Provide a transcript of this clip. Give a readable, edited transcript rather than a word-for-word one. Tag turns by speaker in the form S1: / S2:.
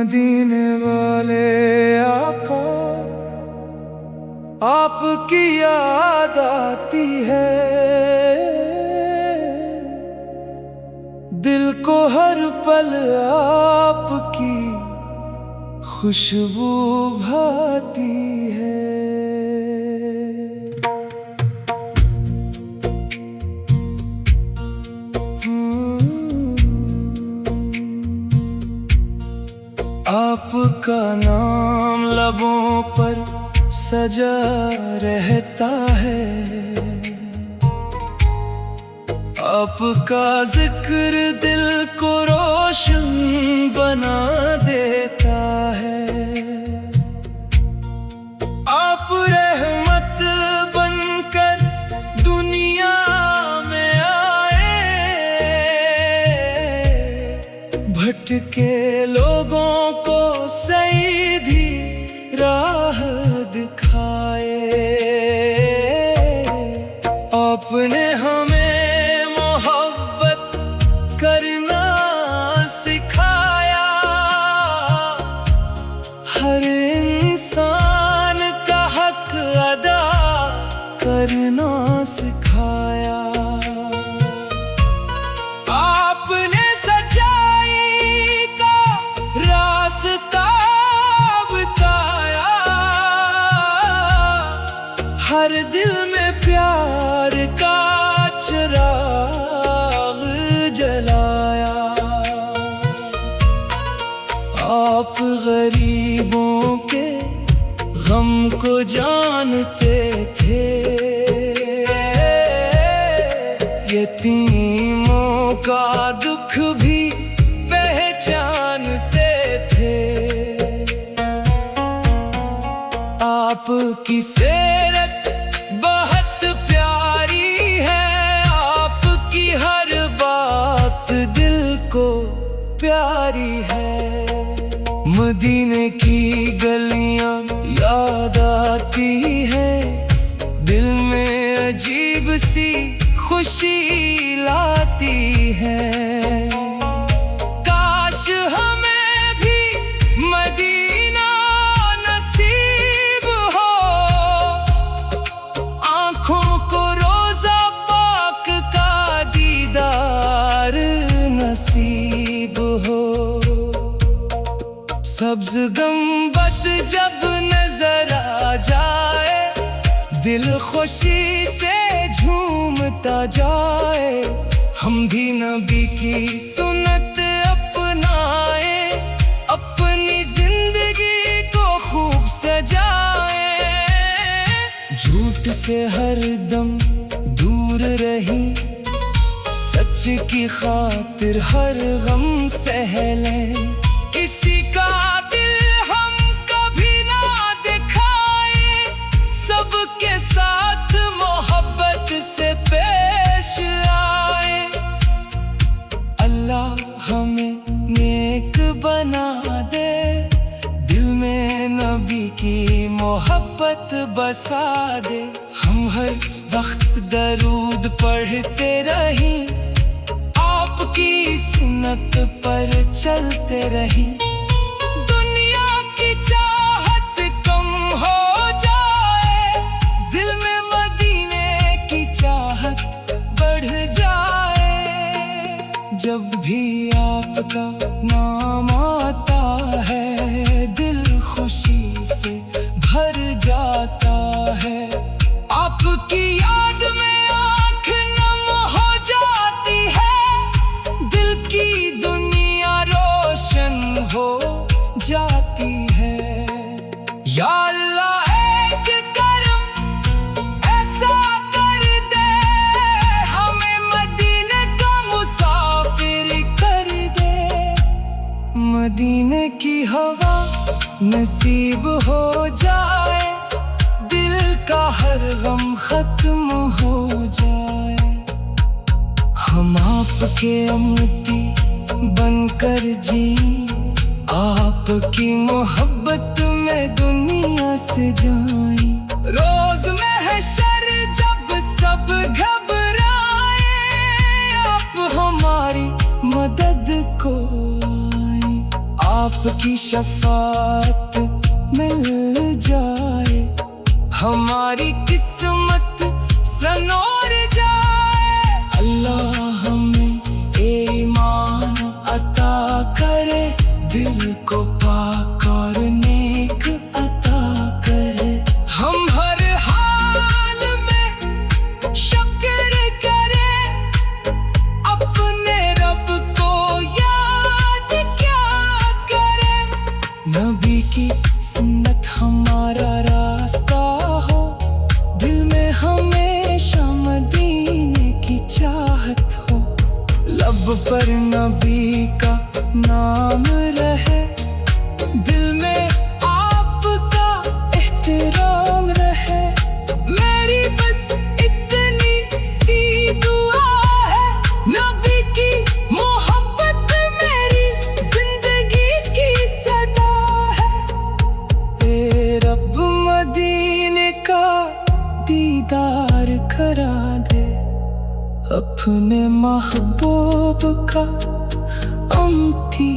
S1: मदीने वाले आका, आपकी याद आती है, दिल को हर पल आपकी खुशबू भाती है। आपका नाम लबों पर सजा रहता है, आपका जिक्र दिल को रोशन बना देता है। आप रहमत बनकर दुनिया में आए, भटके लोगों को सीधी राह दिखाए। आपने हमें मोहब्बत करना सिखाया, हर इंसान का हक अदा करना सिखाया। आपने सच्चाई का रास्ता बताया, हर दिल में प्यार का चिराग जलाया। आप गरीबों के गम को जानते थे, यतीमों का दुख भी पहचानते थे। आपकी सीरत बहुत प्यारी है, आपकी हर बात दिल को प्यारी है। मदीने की गलियां याद आती है, दिल में अजीब सी खुशी लाती है। काश हमें भी मदीना नसीब हो, आँखों को रोज़ा पाक का दीदार नसीब हो। सब्ज़ गंबद जब नजर आ जाए, दिल खुशी से झूमता जाए। हम भी नबी की सुन्नत अपनाए, अपनी जिंदगी को खूब सजाए। झूठ से हर दम दूर रही, सच की खातिर हर गम सह लें। किसी का दिल हम कभी ना दिखाए, सबके साथ मोहब्बत से पेश आए। अल्लाह हमें नेक बना दे, दिल में नबी की मोहब्बत बसा दे। हम हर वक्त दरूद पढ़ते रहें, आपकी सुन्नत पर चलते रहें। दुनिया की चाहत कम हो जाए, दिल में मदीने की चाहत बढ़ जाए। जब भी आपका नाम आता है, दिल खुशी से भर जाता है। आपकी याद में आँख नम हो जाती है, दिल की दुनिया रोशन हो जाती है। या अल्लाह एक करम ऐसा कर दे, हमें मदीने का मुसाफिर कर दे। मदीने की हवा नसीब हो जाए, दिल का हर गम खत्म हो जाए। हम आपके उम्मती बनकर जी, आपकी मोहब्बत में दुनिया से जाए। रोज महशर जब सब घबराए, आप हमारी मदद को आए। आप आपकी शफाअत मिल जाए, हमारी किस्मत सनोर जाए। अल्लाह हमें ईमान अता करे, दिल को पाक और नेक अता करे। हम हर हाल में शुक्र करें, अपने रब को याद क्या करें। नबी की सुन्नत हमारा रास्ता हो, दिल में हमेशा मदीने की चाहत हो। लब पर नबी का नाम रहे, दिल में आपका एहतराम रहे। मेरी बस इतनी सी दुआ है, नबी की मोहब्बत मेरी जिंदगी की सदा है। ए रब मदीने का दीदार करा दे, अपने महबूब का अमती